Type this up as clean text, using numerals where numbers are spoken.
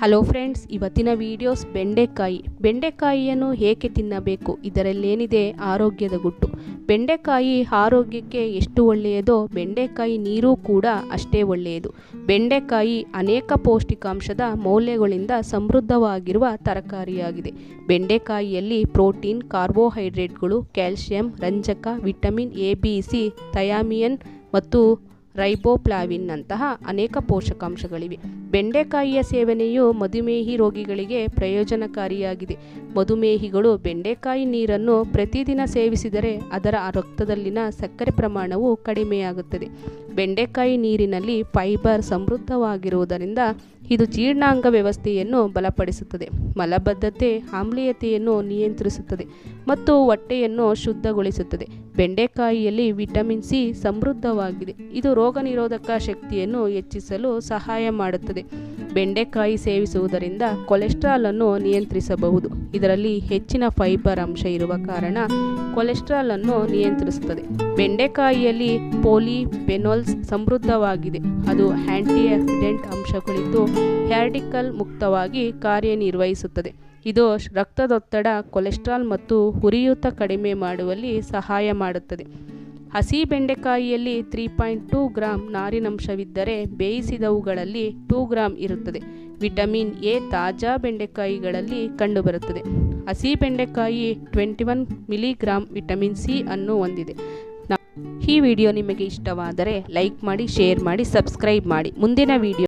Hello friends, ಇವತ್ತಿನ videos ಬೆಂಡೆಕಾಯಿಯನ್ನು ಏಕೆ ತಿನ್ನಬೇಕು, ಇದರಲ್ಲೇನಿದೆ ಆರೋಗ್ಯದ ಗುಟ್ಟು. ಬೆಂಡೆಕಾಯಿ ಆರೋಗ್ಯಕ್ಕೆ ಎಷ್ಟು ಒಳ್ಳೆಯದೋ ಬೆಂಡೆಕಾಯಿ ನೀರು ಕೂಡ ಅಷ್ಟೇ ಒಳ್ಳೆಯದು. ಬೆಂಡೆಕಾಯಿ ಅನೇಕ ಪೌಷ್ಟಿಕಾಂಶದ ಮೌಲ್ಯಗಳಿಂದ ಸಮೃದ್ಧವಾಗಿರುವ ತರಕಾರಿಯಾಗಿದೆ. ಬೆಂಡೆಕಾಯಿಯಲ್ಲಿ ಪ್ರೋಟೀನ್, ಕಾರ್ಬೋಹೈಡ್ರೇಟ್ಗಳು, ಕ್ಯಾಲ್ಸಿಯಂ, ರಂಜಕ, vitamin A, B, C, thiamine ಮತ್ತು ರೈಬೋಫ್ಲಾವಿನ್ನಂತಹ ಅನೇಕ ಪೋಷಕಾಂಶಗಳಿವೆ. ಬೆಂಡೆಕಾಯಿಯ ಸೇವನೆಯು ಮಧುಮೇಹಿ ರೋಗಿಗಳಿಗೆ ಪ್ರಯೋಜನಕಾರಿಯಾಗಿದೆ. ಮಧುಮೇಹಿಗಳು ಬೆಂಡೆಕಾಯಿ ನೀರನ್ನು ಪ್ರತಿದಿನ ಸೇವಿಸಿದರೆ ಅದರ ರಕ್ತದಲ್ಲಿನ ಸಕ್ಕರೆ ಪ್ರಮಾಣವು ಕಡಿಮೆಯಾಗುತ್ತದೆ. ಬೆಂಡೆಕಾಯಿ ನೀರಿನಲ್ಲಿ ಫೈಬರ್ ಸಮೃದ್ಧವಾಗಿರುವುದರಿಂದ ಇದು ಜೀರ್ಣಾಂಗ ವ್ಯವಸ್ಥೆಯನ್ನು ಬಲಪಡಿಸುತ್ತದೆ, ಮಲಬದ್ಧತೆ, ಆಮ್ಲೀಯತೆಯನ್ನು ನಿಯಂತ್ರಿಸುತ್ತದೆ ಮತ್ತು ಹೊಟ್ಟೆಯನ್ನು ಶುದ್ಧಗೊಳಿಸುತ್ತದೆ. ಬೆಂಡೆಕಾಯಿಯಲ್ಲಿ ವಿಟಮಿನ್ ಸಿ ಸಮೃದ್ಧವಾಗಿದೆ. ಇದು ರೋಗನಿರೋಧಕ ಶಕ್ತಿಯನ್ನು ಹೆಚ್ಚಿಸಲು ಸಹಾಯ ಮಾಡುತ್ತದೆ. ಬೆಂಡೆಕಾಯಿ ಸೇವಿಸುವುದರಿಂದ ಕೊಲೆಸ್ಟ್ರಾಲ್ ಅನ್ನು ನಿಯಂತ್ರಿಸಬಹುದು. ಇದರಲ್ಲಿ ಹೆಚ್ಚಿನ ಫೈಬರ್ ಅಂಶ ಇರುವ ಕಾರಣ ಕೊಲೆಸ್ಟ್ರಾಲ್ ಅನ್ನು ನಿಯಂತ್ರಿಸುತ್ತದೆ. ಬೆಂಡೆಕಾಯಿಯಲ್ಲಿ ಪಾಲಿಫೆನಾಲ್ಸ್ ಸಮೃದ್ಧವಾಗಿದೆ. ಅದು ಆಂಟಿ ಆಕ್ಸಿಡೆಂಟ್ ಅಂಶಗಳಿದ್ದು ರಾಡಿಕಲ್ ಮುಕ್ತವಾಗಿ ಕಾರ್ಯನಿರ್ವಹಿಸುತ್ತದೆ. ಇದು ರಕ್ತದೊತ್ತಡ, ಕೊಲೆಸ್ಟ್ರಾಲ್ ಮತ್ತು ಉರಿಯೂತ ಕಡಿಮೆ ಮಾಡುವಲ್ಲಿ ಸಹಾಯ ಮಾಡುತ್ತದೆ. ಹಸಿ ಬೆಂಡೆಕಾಯಿಯಲ್ಲಿ 3.2 ಗ್ರಾಂ ನಾರಿನಂಶವಿದ್ದರೆ ಬೇಯಿಸಿದವುಗಳಲ್ಲಿ 2 ಗ್ರಾಂ ಇರುತ್ತದೆ. ವಿಟಮಿನ್ ಎ ತಾಜಾ ಬೆಂಡೆಕಾಯಿಗಳಲ್ಲಿ ಕಂಡುಬರುತ್ತದೆ. ಹಸಿ ಬೆಂಡೆಕಾಯಿ 21 ಮಿಲಿಗ್ರಾಂ ವಿಟಮಿನ್ ಸಿ ಅನ್ನು ಹೊಂದಿದೆ. ಈ ವಿಡಿಯೋ ನಿಮಗೆ ಇಷ್ಟವಾದರೆ ಲೈಕ್ ಮಾಡಿ, ಶೇರ್ ಮಾಡಿ, ಸಬ್ಸ್ಕ್ರೈಬ್ ಮಾಡಿ. ಮುಂದಿನ ವಿಡಿಯೋ